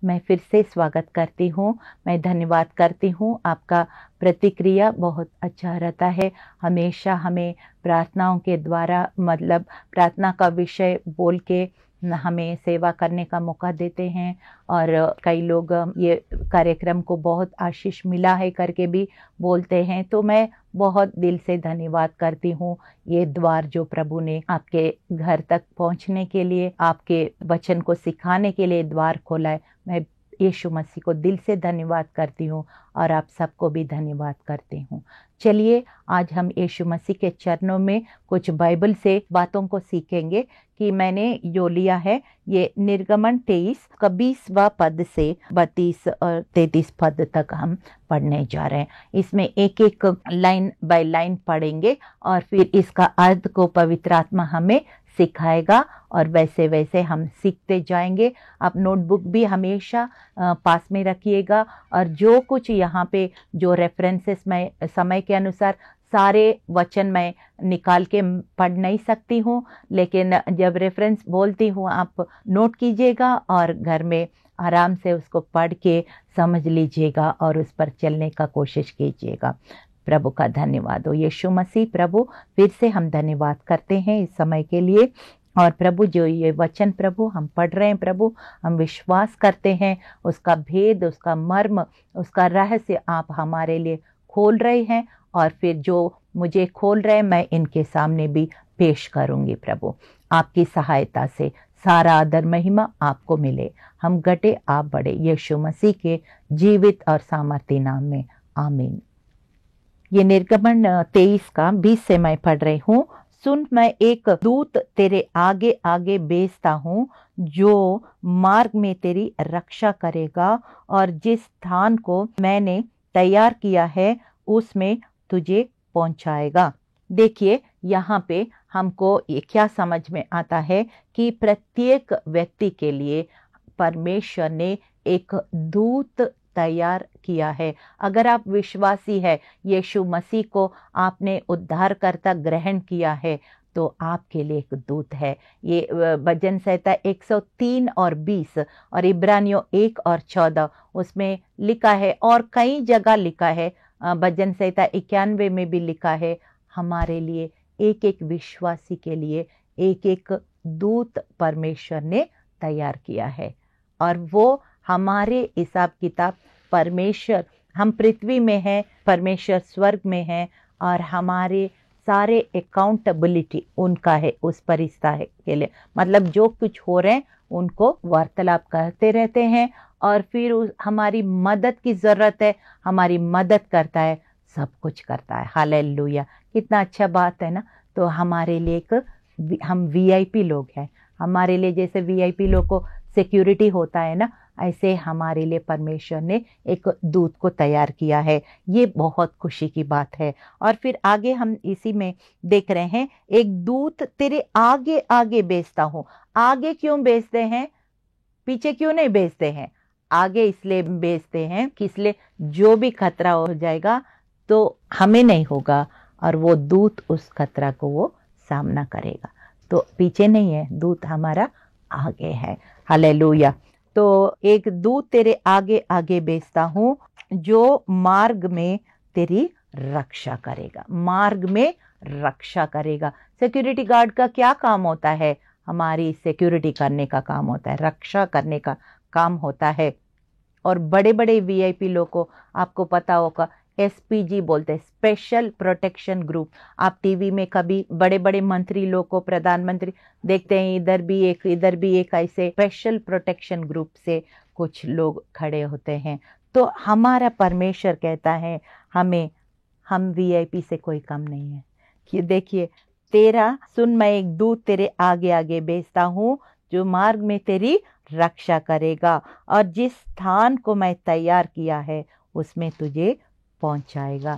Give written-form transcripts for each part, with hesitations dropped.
मैं फिर से स्वागत करती हूँ। मैं धन्यवाद करती हूँ, आपका प्रतिक्रिया बहुत अच्छा रहता है। हमेशा हमें प्रार्थनाओं के द्वारा मतलब प्रार्थना का विषय बोल के हमें सेवा करने का मौका देते हैं और कई लोग ये कार्यक्रम को बहुत आशीष मिला है करके भी बोलते हैं। तो मैं बहुत दिल से धन्यवाद करती हूँ। ये द्वार जो प्रभु ने आपके घर तक पहुँचने के लिए, आपके वचन को सिखाने के लिए द्वार खोला है, मैं यीशु मसीह को दिल से धन्यवाद करती हूँ और आप सबको भी धन्यवाद करती हूँ। चलिए आज हम यीशु मसीह के चरणों में कुछ बाइबल से बातों को सीखेंगे कि मैंने जो लिया है ये निर्गमन 23 का 20वां पद से 32 और 33 पद तक हम पढ़ने जा रहे हैं। इसमें एक एक लाइन बाय लाइन पढ़ेंगे और फिर इसका अर्थ को पवित्र आत्मा हमें सिखाएगा और वैसे वैसे हम सीखते जाएंगे। आप नोटबुक भी हमेशा पास में रखिएगा और जो कुछ यहाँ पे जो रेफरेंसेस मैं समय के अनुसार सारे वचन मैं निकाल के पढ़ नहीं सकती हूँ, लेकिन जब रेफरेंस बोलती हूँ आप नोट कीजिएगा और घर में आराम से उसको पढ़ के समझ लीजिएगा और उस पर चलने का कोशिश कीजिएगा। प्रभु का धन्यवाद हो। यीशु मसीह प्रभु फिर से हम धन्यवाद करते हैं इस समय के लिए। और प्रभु जो ये वचन प्रभु हम पढ़ रहे हैं प्रभु, हम विश्वास करते हैं उसका भेद, उसका मर्म, उसका रहस्य आप हमारे लिए खोल रहे हैं और फिर जो मुझे खोल रहे हैं मैं इनके सामने भी पेश करूंगी। प्रभु आपकी सहायता से सारा आदर महिमा आपको मिले। हम घटे आप बढ़े, यीशु मसीह के जीवित और सामर्थी नाम में आमीन। ये निर्गमन 23 का 20 से मैं पढ़ रही हूँ। सुन, मैं एक दूत तेरे आगे आगे भेजता हूँ जो मार्ग में तेरी रक्षा करेगा और जिस स्थान को मैंने तैयार किया है उसमें तुझे पहुंचाएगा। देखिए यहाँ पे हमको ये क्या समझ में आता है कि प्रत्येक व्यक्ति के लिए परमेश्वर ने एक दूत तैयार किया है। अगर आप विश्वासी है, यीशु मसीह को आपने उद्धारकर्ता ग्रहण किया है तो आपके लिए एक दूत है। ये भजन संहिता 103 और 20 और इब्रानियों 1 और 14 उसमें लिखा है और कई जगह लिखा है। भजन संहिता 91 में भी लिखा है। हमारे लिए एक एक विश्वासी के लिए एक एक दूत परमेश्वर ने तैयार किया है और वो हमारे हिसाब किताब परमेश्वर, हम पृथ्वी में हैं, परमेश्वर स्वर्ग में है और हमारे सारे अकाउंटेबिलिटी उनका है उस परिस्थिति है के लिए। मतलब जो कुछ हो रहे हैं उनको वार्तालाप करते रहते हैं और फिर हमारी मदद की ज़रूरत है, हमारी मदद करता है, सब कुछ करता है। हालेलुया, कितना अच्छा बात है ना। तो हमारे लिए एक हम वीआईपी लोग हैं। हमारे लिए जैसे वीआईपी लोग को सिक्योरिटी होता है ना, ऐसे हमारे लिए परमेश्वर ने एक दूत को तैयार किया है। ये बहुत खुशी की बात है। और फिर आगे हम इसी में देख रहे हैं, एक दूत तेरे आगे आगे भेजता हूँ। आगे क्यों भेजते हैं, पीछे क्यों नहीं भेजते हैं? आगे इसलिए भेजते हैं कि इसलिए जो भी खतरा हो जाएगा तो हमें नहीं होगा और वो दूत उस खतरा को वो सामना करेगा। तो पीछे नहीं है, दूत हमारा आगे है। हालेलुया। तो एक दूत तेरे आगे आगे भेजता हूँ जो मार्ग में तेरी रक्षा करेगा। मार्ग में रक्षा करेगा। सिक्योरिटी गार्ड का क्या काम होता है? हमारी सिक्योरिटी करने का काम होता है, रक्षा करने का काम होता है। और बड़े बड़े वीआईपी लोग को आपको पता होगा एसपीजी बोलते हैं, स्पेशल प्रोटेक्शन ग्रुप। आप टीवी में कभी बड़े बड़े मंत्री लोग को, प्रधानमंत्री देखते हैं, इधर भी एक इधर भी एक, ऐसे स्पेशल प्रोटेक्शन ग्रुप से कुछ लोग खड़े होते हैं। तो हमारा परमेश्वर कहता है हमें, हम वीआईपी से कोई कम नहीं है। कि देखिए, तेरा सुन, मैं एक दूत तेरे आगे आगे भेजता हूँ जो मार्ग में तेरी रक्षा करेगा और जिस स्थान को मैं तैयार किया है उसमें तुझे पहुंचाएगा।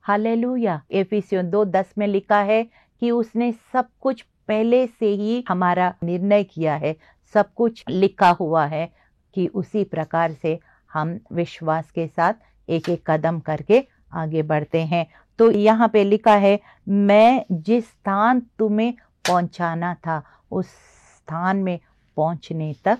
हालेलुया। एफिसियों 2:10 में लिखा है कि उसने सब कुछ पहले से ही हमारा निर्णय किया है, सब कुछ लिखा हुआ है कि उसी प्रकार से हम विश्वास के साथ एक एक कदम करके आगे बढ़ते हैं। तो यहाँ पे लिखा है, मैं जिस स्थान तुम्हें पहुंचाना था उस स्थान में पहुंचने तक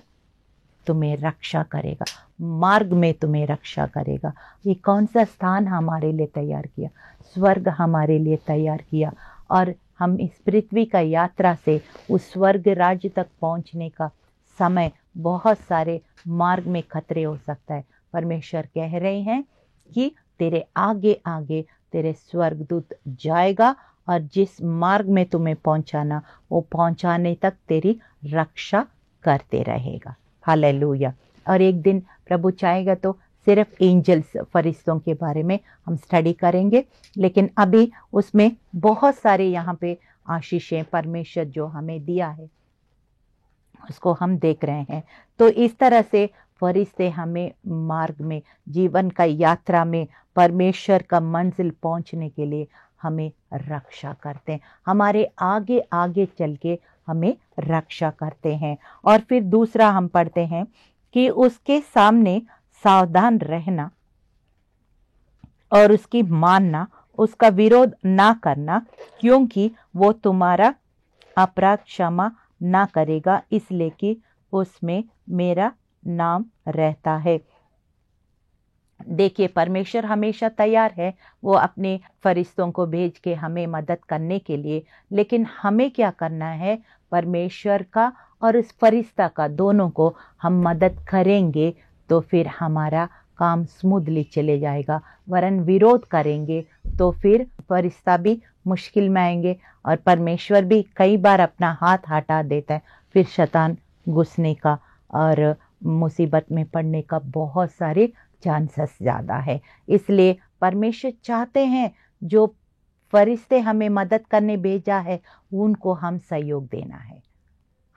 तुम्हें रक्षा करेगा, मार्ग में तुम्हें रक्षा करेगा। ये कौन सा स्थान हमारे लिए तैयार किया? स्वर्ग हमारे लिए तैयार किया। और हम इस पृथ्वी का यात्रा से उस स्वर्ग राज्य तक पहुंचने का समय बहुत सारे मार्ग में खतरे हो सकता है। परमेश्वर कह रहे हैं कि तेरे आगे आगे तेरे स्वर्गदूत जाएगा और जिस मार्ग में तुम्हें पहुंचाना वो पहुंचाने तक तेरी रक्षा करते रहेगा। हालेलुया। और एक दिन प्रभु चाहेगा तो सिर्फ एंजल्स, फरिश्तों के बारे में हम स्टडी करेंगे, लेकिन अभी उसमें बहुत सारे यहाँ पे आशीषें परमेश्वर जो हमें दिया है उसको हम देख रहे हैं। तो इस तरह से फरिश्ते हमें मार्ग में, जीवन का यात्रा में परमेश्वर का मंजिल पहुंचने के लिए हमें रक्षा करते हैं, हमारे आगे आगे चल के हमें रक्षा करते हैं। और फिर दूसरा हम पढ़ते हैं कि उसके सामने सावधान रहना और उसकी मानना, उसका विरोध ना करना, क्योंकि वो तुम्हारा अपराध क्षमा ना करेगा, इसलिए कि उसमें मेरा नाम रहता है। देखिए, परमेश्वर हमेशा तैयार है वो अपने फरिश्तों को भेज के हमें मदद करने के लिए, लेकिन हमें क्या करना है? परमेश्वर का और उस फरिश्ता का, दोनों को हम मदद करेंगे तो फिर हमारा काम स्मूथली चले जाएगा। वरन विरोध करेंगे तो फिर फरिश्ता भी मुश्किल में आएंगे और परमेश्वर भी कई बार अपना हाथ हटा देता है, फिर शैतान घुसने का और मुसीबत में पड़ने का बहुत सारे चांसेस ज़्यादा है। इसलिए परमेश्वर चाहते हैं जो फरिश्ते हमें मदद करने भेजा है उनको हम सहयोग देना है।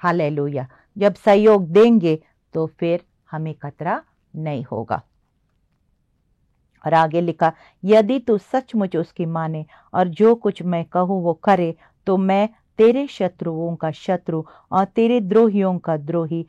हालेलुया। जब सहयोग देंगे तो फिर हमें खतरा नहीं होगा। और आगे लिखा, यदि तू सचमुच उसकी माने और जो कुछ मैं कहूँ वो करे, तो मैं तेरे शत्रुओं का शत्रु और तेरे द्रोहियों का द्रोही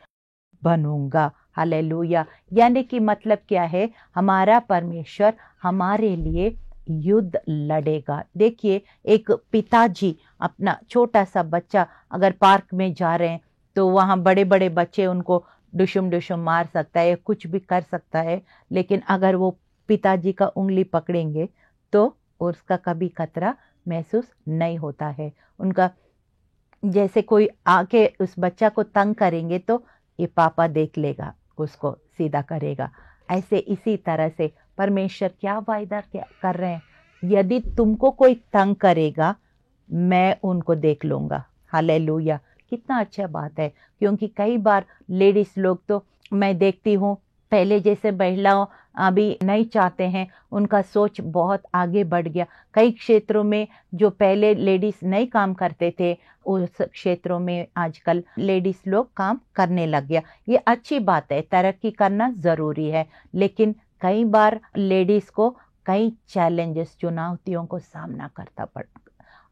बनूंगा। हालेलुया। यानी कि मतलब क्या है? हमारा परमेश्वर हमारे लिए युद्ध लड़ेगा। देखिए, एक पिताजी अपना छोटा सा बच्चा अगर पार्क में जा रहे हैं तो वहाँ बड़े बड़े बच्चे उनको दुशुम दुशुम मार सकता है, कुछ भी कर सकता है, लेकिन अगर वो पिताजी का उंगली पकड़ेंगे तो उसका कभी खतरा महसूस नहीं होता है। उनका जैसे कोई आके उस बच्चा को तंग करेंगे तो ये पापा देख लेगा, उसको सीधा करेगा। ऐसे इसी तरह से परमेश्वर क्या वायदा कर रहे हैं? यदि तुमको कोई तंग करेगा मैं उनको देख लूंगा। हालेलुया। कितना अच्छा बात है, क्योंकि कई बार लेडीज लोग तो मैं देखती हूँ पहले जैसे महिलाओं अभी नहीं चाहते हैं, उनका सोच बहुत आगे बढ़ गया। कई क्षेत्रों में जो पहले लेडीज नहीं काम करते थे उस क्षेत्रों में आजकल लेडीज लोग काम करने लग गया। ये अच्छी बात है, तरक्की करना ज़रूरी है, लेकिन कई बार लेडीज को कई चैलेंजेस, चुनौतियों को सामना करता पड़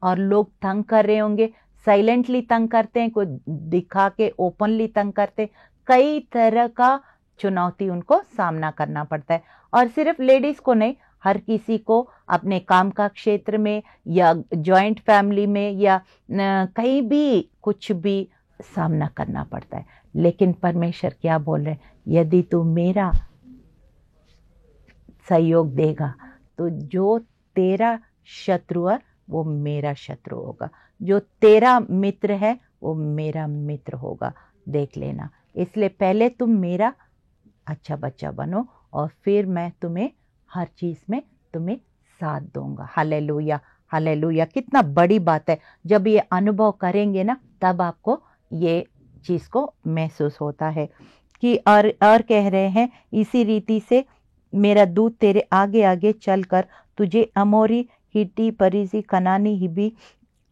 और लोग तंग कर रहे होंगे, साइलेंटली तंग करते हैं, कोई दिखा के ओपनली तंग करते हैं, कई तरह का चुनौती उनको सामना करना पड़ता है। और सिर्फ लेडीज को नहीं, हर किसी को अपने काम का क्षेत्र में या जॉइंट फैमिली में या कहीं भी कुछ भी सामना करना पड़ता है। लेकिन परमेश्वर क्या बोल रहे हैं? यदि तू मेरा सहयोग देगा तो जो तेरा शत्रु है वो मेरा शत्रु होगा, जो तेरा मित्र है वो मेरा मित्र होगा। देख लेना। इसलिए पहले तुम मेरा अच्छा बच्चा बनो और फिर मैं तुम्हें हर चीज़ में तुम्हें साथ दूंगा। हालेलुया। हालेलुया। कितना बड़ी बात है, जब ये अनुभव करेंगे ना तब आपको ये चीज़ को महसूस होता है कि और कह रहे हैं इसी रीति से मेरा दूत तेरे आगे आगे चलकर तुझे अमोरी, हिट्टी, परिजी, कनानी, हिबी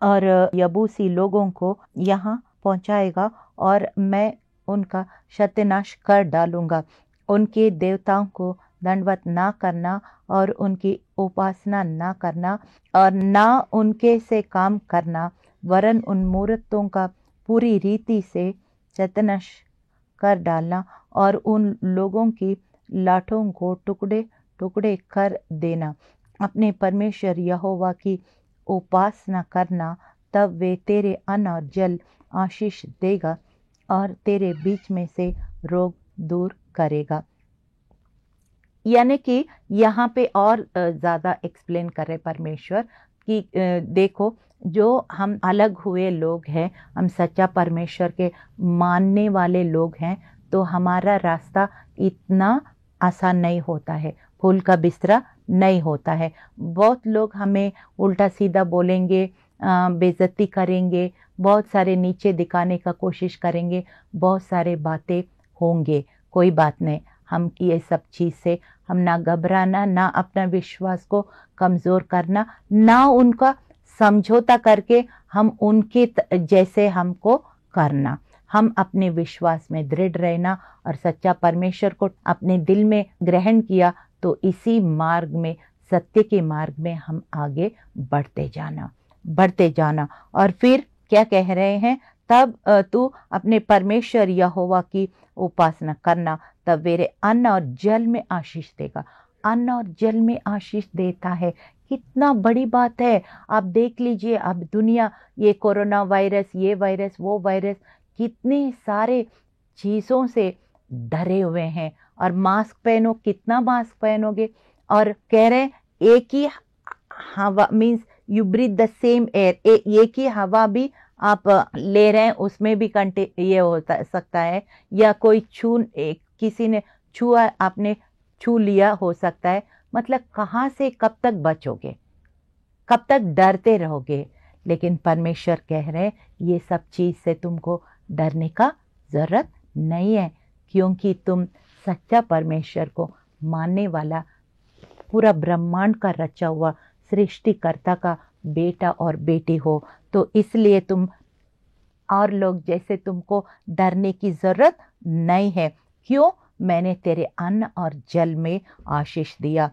और यबूसी लोगों को यहाँ पहुँचाएगा और मैं उनका सत्यानाश कर डालूंगा। उनके देवताओं को दंडवत ना करना और उनकी उपासना ना करना और ना उनके से काम करना, वरन उन मूर्तों का पूरी रीति से सत्यानाश कर डालना और उन लोगों की लाठों को टुकड़े टुकड़े कर देना। अपने परमेश्वर यहोवा की उपासना करना, तब वे तेरे अन्न और जल आशीष देगा और तेरे बीच में से रोग दूर करेगा। यानी कि यहाँ पे और ज़्यादा एक्सप्लेन कर रहे परमेश्वर कि देखो, जो हम अलग हुए लोग हैं, हम सच्चा परमेश्वर के मानने वाले लोग हैं, तो हमारा रास्ता इतना आसान नहीं होता है, फूल का बिस्तरा नहीं होता है। बहुत लोग हमें उल्टा सीधा बोलेंगे, बेइज्जती करेंगे, बहुत सारे नीचे दिखाने का कोशिश करेंगे, बहुत सारे बातें होंगे। कोई बात नहीं, हम की ये सब चीज़ से हम ना घबराना, ना अपना विश्वास को कमज़ोर करना, ना उनका समझौता करके हम उनके जैसे हमको करना। हम अपने विश्वास में दृढ़ रहना और सच्चा परमेश्वर को अपने दिल में ग्रहण किया तो इसी मार्ग में, सत्य के मार्ग में हम आगे बढ़ते जाना। और फिर क्या कह रहे हैं, तब तू अपने परमेश्वर यहोवा की उपासना करना, तब वेरे अन्न और जल में आशीष देगा। अन्न और जल में आशीष देता है, कितना बड़ी बात है। आप देख लीजिए, अब दुनिया, ये कोरोना वायरस, ये वायरस, वो वायरस, कितने सारे चीज़ों से डरे हुए हैं। और मास्क पहनो, कितना मास्क पहनोगे? और कह रहे हैं एक ही हवा, means you breathe the same air, एक ही हवा भी आप ले रहे हैं, उसमें भी ये हो सकता है, या कोई किसी ने छुआ, आपने छू लिया हो सकता है। मतलब कहाँ से कब तक बचोगे, कब तक डरते रहोगे? लेकिन परमेश्वर कह रहे हैं ये सब चीज़ से तुमको डरने का ज़रूरत नहीं है, क्योंकि तुम सच्चा परमेश्वर को मानने वाला, पूरा ब्रह्मांड का रचा हुआ सृष्टिकर्ता का बेटा और बेटी हो। तो इसलिए तुम और लोग जैसे तुमको डरने की ज़रूरत नहीं है। क्यों? मैंने तेरे अन्न और जल में आशीष दिया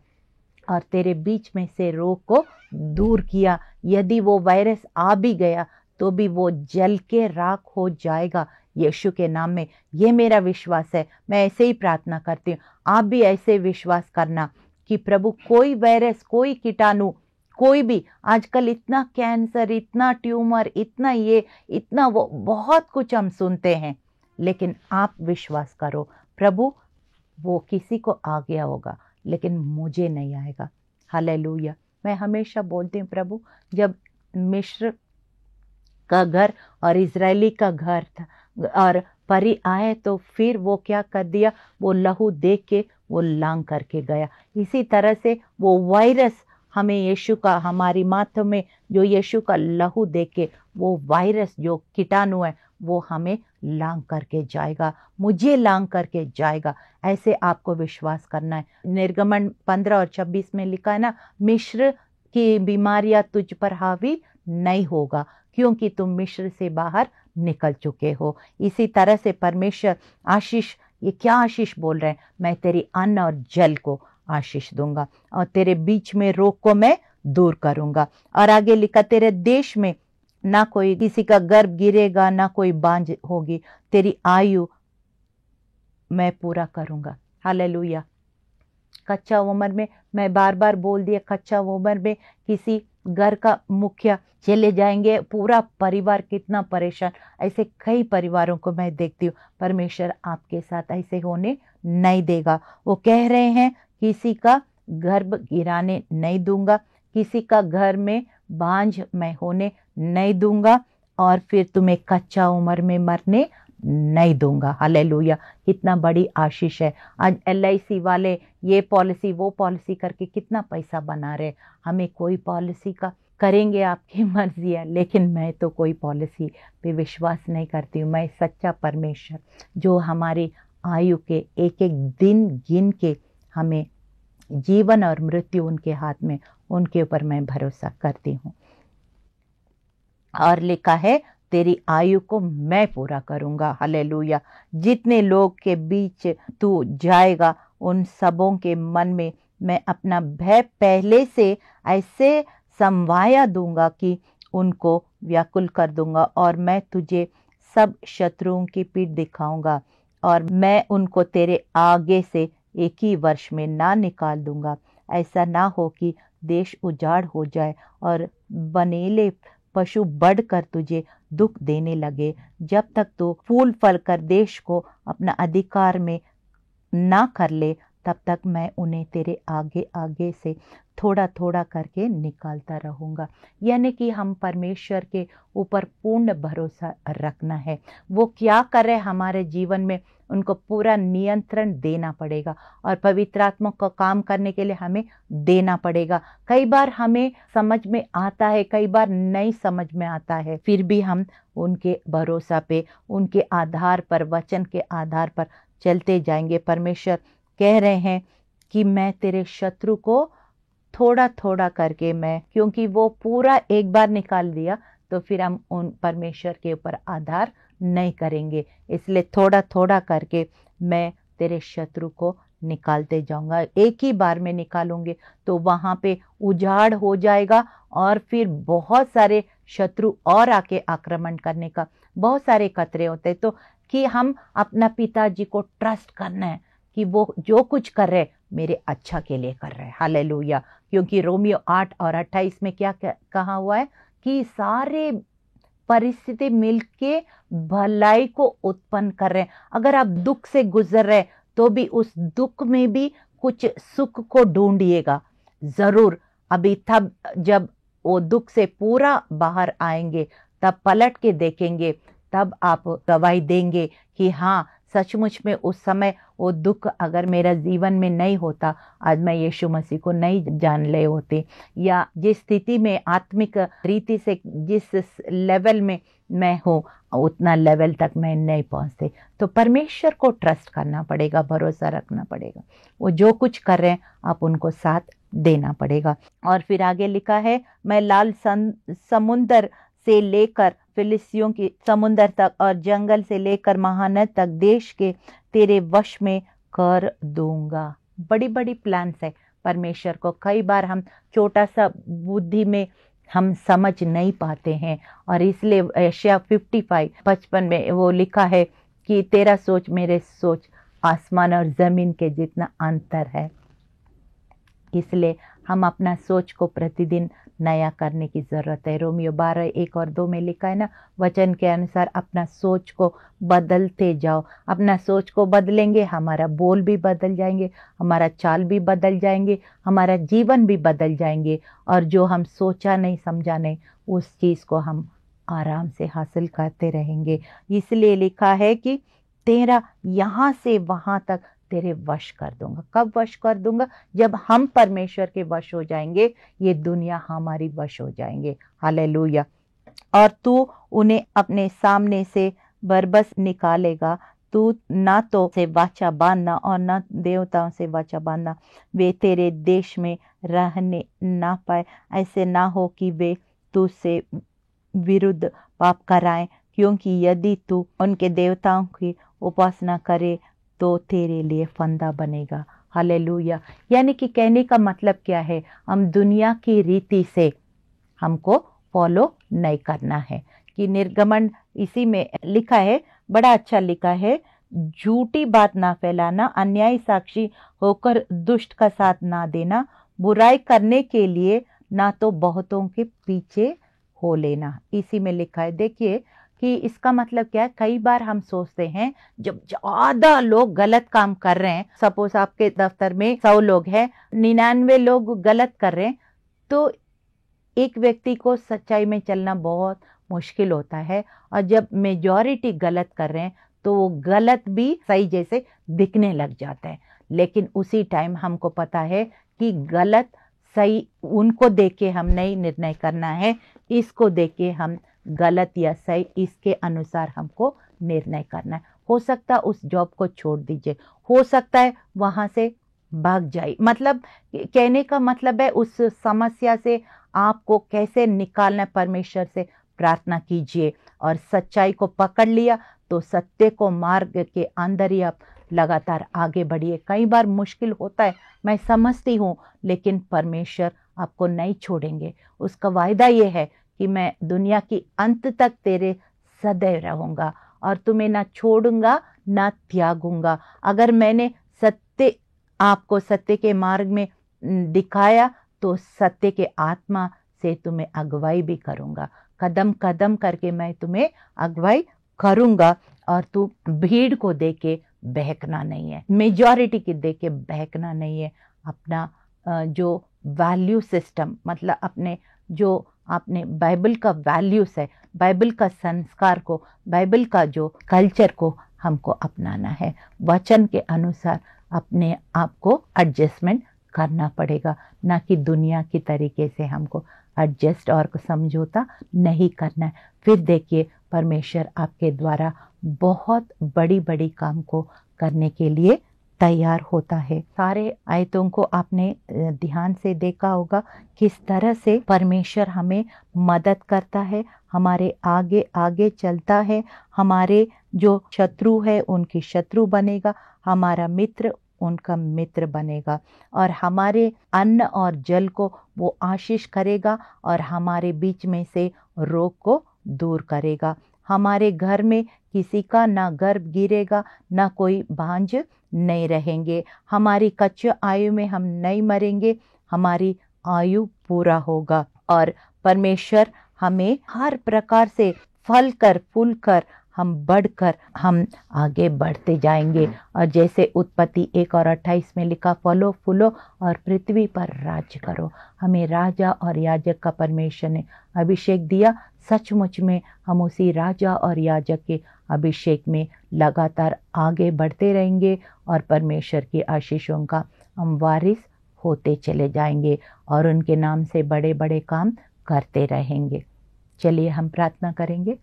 और तेरे बीच में से रोग को दूर किया। यदि वो वायरस आ भी गया तो भी वो जल के राख हो जाएगा यीशु के नाम में। ये मेरा विश्वास है, मैं ऐसे ही प्रार्थना करती हूँ। आप भी ऐसे विश्वास करना कि प्रभु, कोई वायरस, कोई कीटाणु, कोई भी, आजकल इतना कैंसर, इतना ट्यूमर, इतना ये, इतना वो, बहुत कुछ हम सुनते हैं, लेकिन आप विश्वास करो, प्रभु, वो किसी को आ गया होगा लेकिन मुझे नहीं आएगा। हालेलुया। मैं हमेशा बोलती हूँ, प्रभु, जब मिस्र का घर और इजरायली का घर था और परी आए तो फिर वो क्या कर दिया, वो लहू देख के वो लांग करके गया। इसी तरह से वो वायरस हमें यीशु का, हमारी माथों में जो यीशु का लहू देख के, वो वायरस जो कीटाणु है वो हमें लांग करके जाएगा, मुझे लांग करके जाएगा। ऐसे आपको विश्वास करना है। निर्गमन 15 और 26 में लिखा है ना, मिस्र की बीमारियां तुझ पर हावी नहीं होगा, क्योंकि तुम मिस्र से बाहर निकल चुके हो। इसी तरह से परमेश्वर आशीष, ये क्या आशीष बोल रहे हैं, मैं तेरी अन्न और जल को आशीष दूंगा और तेरे बीच में रोग को मैं दूर करूंगा। और आगे लिखा, तेरे देश में ना कोई किसी का गर्भ गिरेगा, ना कोई बांझ होगी, तेरी आयु मैं पूरा करूंगा। हालेलुया। कच्चा उम्र में, मैं बार बार बोल दिया, कच्चा उम्र में किसी घर का मुखिया चले जाएंगे, पूरा परिवार कितना परेशान। ऐसे कई परिवारों को मैं देखती हूँ। परमेश्वर आपके साथ ऐसे होने नहीं देगा। वो कह रहे हैं किसी का गर्भ गिराने नहीं दूंगा, किसी का घर में बांझ मैं होने नहीं दूंगा, और फिर तुम्हें कच्चा उम्र में मरने नहीं दूंगा। हालेलुया। कितना बड़ी आशीष है। आज LIC वाले ये पॉलिसी वो पॉलिसी करके कितना पैसा बना रहे। हमें कोई पॉलिसी का करेंगे, आपकी मर्जी है, लेकिन मैं तो कोई पॉलिसी पे विश्वास नहीं करती हूँ। मैं सच्चा परमेश्वर जो हमारी आयु के एक एक दिन गिन के हमें जीवन और मृत्यु उनके हाथ में, उनके ऊपर मैं भरोसा करती हूँ। और लिखा है, तेरी आयु को मैं पूरा करूंगा। हालेलुया। जितने लोग के बीच तू जाएगा उन सबों के मन में मैं अपना भय पहले से ऐसे समवाया दूंगा कि उनको व्याकुल कर दूंगा, और मैं तुझे सब शत्रुओं की पीठ दिखाऊंगा, और मैं उनको तेरे आगे से एक ही वर्ष में ना निकाल दूंगा। ऐसा ना हो कि देश उजाड़ हो जाए और बनेले पशु बढ़कर तुझे दुख देने लगे, जब तक तू फूल फल कर देश को अपना अधिकार में ना कर ले तब तक मैं उन्हें तेरे आगे आगे से थोड़ा थोड़ा करके निकालता रहूँगा। यानी कि हम परमेश्वर के ऊपर पूर्ण भरोसा रखना है। वो क्या कर रहे हमारे जीवन में, उनको पूरा नियंत्रण देना पड़ेगा और पवित्र आत्मा को काम करने के लिए हमें देना पड़ेगा। कई बार हमें समझ में आता है, कई बार नहीं समझ में आता है, फिर भी हम उनके भरोसा पे, उनके आधार पर, वचन के आधार पर चलते जाएंगे। परमेश्वर कह रहे हैं कि मैं तेरे शत्रु को थोड़ा थोड़ा करके मैं, क्योंकि वो पूरा एक बार निकाल दिया तो फिर हम उन परमेश्वर के ऊपर आधार नहीं करेंगे, इसलिए थोड़ा थोड़ा करके मैं तेरे शत्रु को निकालते जाऊंगा। एक ही बार में निकालूंगे तो वहां पे उजाड़ हो जाएगा और फिर बहुत सारे शत्रु और आके आक्रमण करने का बहुत सारे खतरे होते हैं। तो कि हम अपना पिताजी को ट्रस्ट करना है कि वो जो कुछ कर रहे मेरे अच्छा के लिए कर रहे हैं। हालेलुया। क्योंकि रोमियो 8 और 28 में क्या कहा हुआ है कि सारे परिस्थिति मिलके भलाई को उत्पन्न कर रहे हैं। अगर आप दुख से गुजर रहे तो भी उस दुख में भी कुछ सुख को ढूंढिएगा जरूर। अभी तब जब वो दुख से पूरा बाहर आएंगे तब पलट के देखेंगे, तब आप गवाही देंगे कि हाँ सचमुच में उस समय वो दुख अगर मेरा जीवन में नहीं होता, आज मैं यीशु मसीह को नहीं जान ले होते, या जिस स्थिति में आत्मिक रीति से जिस लेवल में मैं हूँ उतना लेवल तक मैं नहीं पहुँचते। तो परमेश्वर को ट्रस्ट करना पड़ेगा, भरोसा रखना पड़ेगा। वो जो कुछ कर रहे हैं आप उनको साथ देना पड़ेगा। और फिर आगे लिखा है, मैं लाल समुंदर से लेकर फिलिस्तियों की समुंदर तक और जंगल से लेकर महानद तक देश के तेरे वश में कर दूंगा। बड़ी बड़ी प्लान्स है परमेश्वर को। कई बार हम छोटा सा बुद्धि में हम समझ नहीं पाते हैं, और इसलिए यशायाह 55 में वो लिखा है कि तेरा सोच मेरे सोच आसमान और जमीन के जितना अंतर है। इसलिए हम अपना सोच को प्रतिदिन नया करने की ज़रूरत है। रोमियो 12:1 और 2 में लिखा है ना, वचन के अनुसार अपना सोच को बदलते जाओ। अपना सोच को बदलेंगे, हमारा बोल भी बदल जाएंगे, हमारा चाल भी बदल जाएंगे, हमारा जीवन भी बदल जाएंगे, और जो हम सोचा नहीं समझा नहीं उस चीज़ को हम आराम से हासिल करते रहेंगे। इसलिए लिखा है कि तेरा यहाँ से वहाँ तक तेरे वश कर दूंगा। कब वश कर दूंगा? जब हम परमेश्वर के वश हो जाएंगे, ये दुनिया हमारी वश हो जाएंगे। हालेलुया। और तू उन्हें अपने सामने से बरबस निकालेगा। तू ना तो से वाचा बांधना और ना देवताओं से वाचा बांधना, वे तेरे देश में रहने ना पाए। ऐसे ना हो कि वे तुझसे विरुद्ध पाप कराएं, क्योंकि यदि तू उनके देवताओं की उपासना करे तो तेरे लिए फंदा बनेगा। हालेलुया। यानी कि कहने का मतलब क्या है, हम दुनिया की रीति से हमको फॉलो नहीं करना है। कि निर्गमन इसी में लिखा है, बड़ा अच्छा लिखा है, झूठी बात ना फैलाना, अन्यायी साक्षी होकर दुष्ट का साथ ना देना, बुराई करने के लिए ना तो बहुतों के पीछे हो लेना। इसी में लिखा है। देखिए कि इसका मतलब क्या है। कई बार हम सोचते हैं जब ज्यादा लोग गलत काम कर रहे हैं, सपोज आपके दफ्तर में 100 लोग हैं, 99 लोग गलत कर रहे हैं, तो एक व्यक्ति को सच्चाई में चलना बहुत मुश्किल होता है। और जब मेजॉरिटी गलत कर रहे हैं तो वो गलत भी सही जैसे दिखने लग जाता है। लेकिन उसी टाइम हमको पता है कि गलत सही उनको देख के हम नहीं निर्णय करना है, इसको देख के हम गलत या सही इसके अनुसार हमको निर्णय करना है। हो सकता है उस जॉब को छोड़ दीजिए, हो सकता है वहां से भाग जाए। मतलब कहने का मतलब है उस समस्या से आपको कैसे निकालना, परमेश्वर से प्रार्थना कीजिए और सच्चाई को पकड़ लिया तो सत्य को मार्ग के अंदर ही आप लगातार आगे बढ़िए। कई बार मुश्किल होता है, मैं समझती हूँ, लेकिन परमेश्वर आपको नहीं छोड़ेंगे। उसका वायदा ये है कि मैं दुनिया की अंत तक तेरे सदैव रहूंगा और तुम्हें ना छोड़ूंगा ना त्यागूंगा। अगर मैंने सत्य आपको सत्य के मार्ग में दिखाया तो सत्य के आत्मा से तुम्हें अगुवाई भी करूंगा। कदम कदम करके मैं तुम्हें अगुवाई करूंगा और तू भीड़ को देख के बहकना नहीं है, मेजॉरिटी की देख के बहकना नहीं है। अपना जो वैल्यू सिस्टम, मतलब अपने जो आपने बाइबल का वैल्यूज है, बाइबल का संस्कार को, बाइबल का जो कल्चर को हमको अपनाना है। वचन के अनुसार अपने आप को एडजस्टमेंट करना पड़ेगा, ना कि दुनिया की तरीके से हमको एडजस्ट और समझौता नहीं करना है। फिर देखिए परमेश्वर आपके द्वारा बहुत बड़ी बड़ी काम को करने के लिए तैयार होता है। सारे आयतों को आपने ध्यान से देखा होगा किस तरह से परमेश्वर हमें मदद करता है, हमारे आगे आगे चलता है, हमारे जो शत्रु है उनकी शत्रु बनेगा, हमारा मित्र उनका मित्र बनेगा, और हमारे अन्न और जल को वो आशीष करेगा और हमारे बीच में से रोग को दूर करेगा। हमारे घर में किसी का ना गर्भ गिरेगा, ना कोई भांज नहीं रहेंगे। हमारी कच्चे आयु में हम नहीं मरेंगे, हमारी आयु पूरा होगा। और परमेश्वर हमें हर प्रकार से फल कर फूल कर हम बढ़कर हम आगे बढ़ते जाएंगे। और जैसे उत्पत्ति 1:28 में लिखा, फलो फूलो और पृथ्वी पर राज्य करो। हमें राजा और याजक का परमेश्वर ने अभिषेक दिया। सचमुच में हम उसी राजा और याजक के अभिषेक में लगातार आगे बढ़ते रहेंगे और परमेश्वर की आशीषों का हम वारिस होते चले जाएंगे और उनके नाम से बड़े बड़े काम करते रहेंगे। चलिए हम प्रार्थना करेंगे।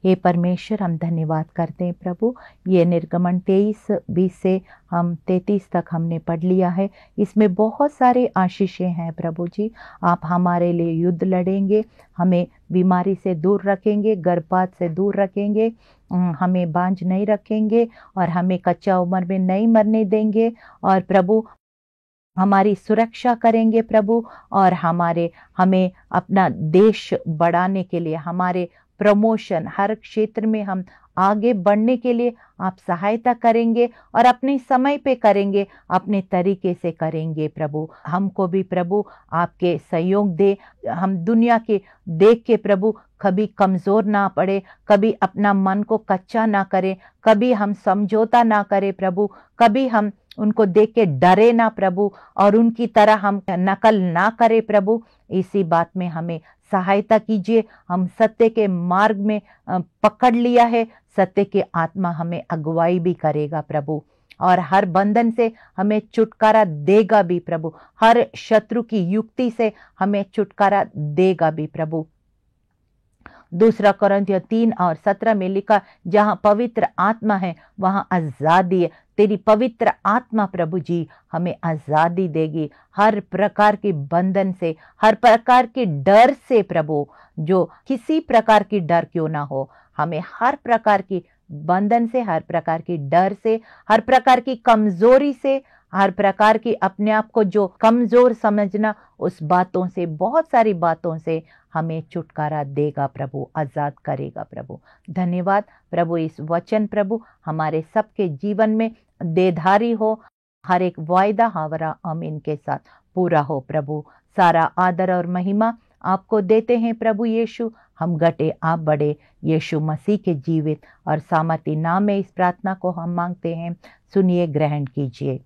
हे परमेश्वर, हम धन्यवाद करते हैं प्रभु, ये निर्गमन 23:20 से हम 33 तक हमने पढ़ लिया है। इसमें बहुत सारे आशीषें हैं प्रभु जी। आप हमारे लिए युद्ध लड़ेंगे, हमें बीमारी से दूर रखेंगे, गर्भपात से दूर रखेंगे, हमें बांझ नहीं रखेंगे और हमें कच्चा उम्र में नहीं मरने देंगे। और प्रभु हमारी सुरक्षा करेंगे प्रभु, और हमें अपना देश बढ़ाने के लिए, हमारे प्रमोशन, हर क्षेत्र में हम आगे बढ़ने के लिए आप सहायता करेंगे और अपने समय पे करेंगे, अपने तरीके से करेंगे प्रभु। हमको भी प्रभु आपके सहयोग दे, हम दुनिया के देख के प्रभु कभी कमज़ोर ना पड़े, कभी अपना मन को कच्चा ना करें, कभी हम समझौता ना करें प्रभु, कभी हम उनको देख के डरे ना प्रभु और उनकी तरह हम नकल ना करें प्रभु। इसी बात में हमें सहायता कीजिए। हम सत्य के मार्ग में पकड़ लिया है, सत्य की आत्मा हमें अगुवाई भी करेगा प्रभु, और हर बंधन से हमें छुटकारा देगा भी प्रभु, हर शत्रु की युक्ति से हमें छुटकारा देगा भी प्रभु। 2 कोरिन्थियों 3:17 में लिखा, जहाँ पवित्र आत्मा है वहाँ आजादी है। तेरी पवित्र आत्मा प्रभु जी हमें आजादी देगी हर प्रकार के बंधन से, हर प्रकार के डर से प्रभु, जो किसी प्रकार की डर क्यों ना हो, हमें हर प्रकार की बंधन से, हर प्रकार की डर से, हर प्रकार की कमजोरी से, हर प्रकार की अपने आप को जो कमजोर समझना, उस बातों से, बहुत सारी बातों से हमें छुटकारा देगा प्रभु, आजाद करेगा प्रभु। धन्यवाद प्रभु, इस वचन प्रभु हमारे सबके जीवन में देधारी हो, हर एक वायदा हमारा आमीन के साथ पूरा हो प्रभु। सारा आदर और महिमा आपको देते हैं प्रभु यीशु, हम घटे आप बढ़े, यीशु मसीह के जीवित और सामर्थी नाम में इस प्रार्थना को हम मांगते हैं, सुनिए, ग्रहण कीजिए।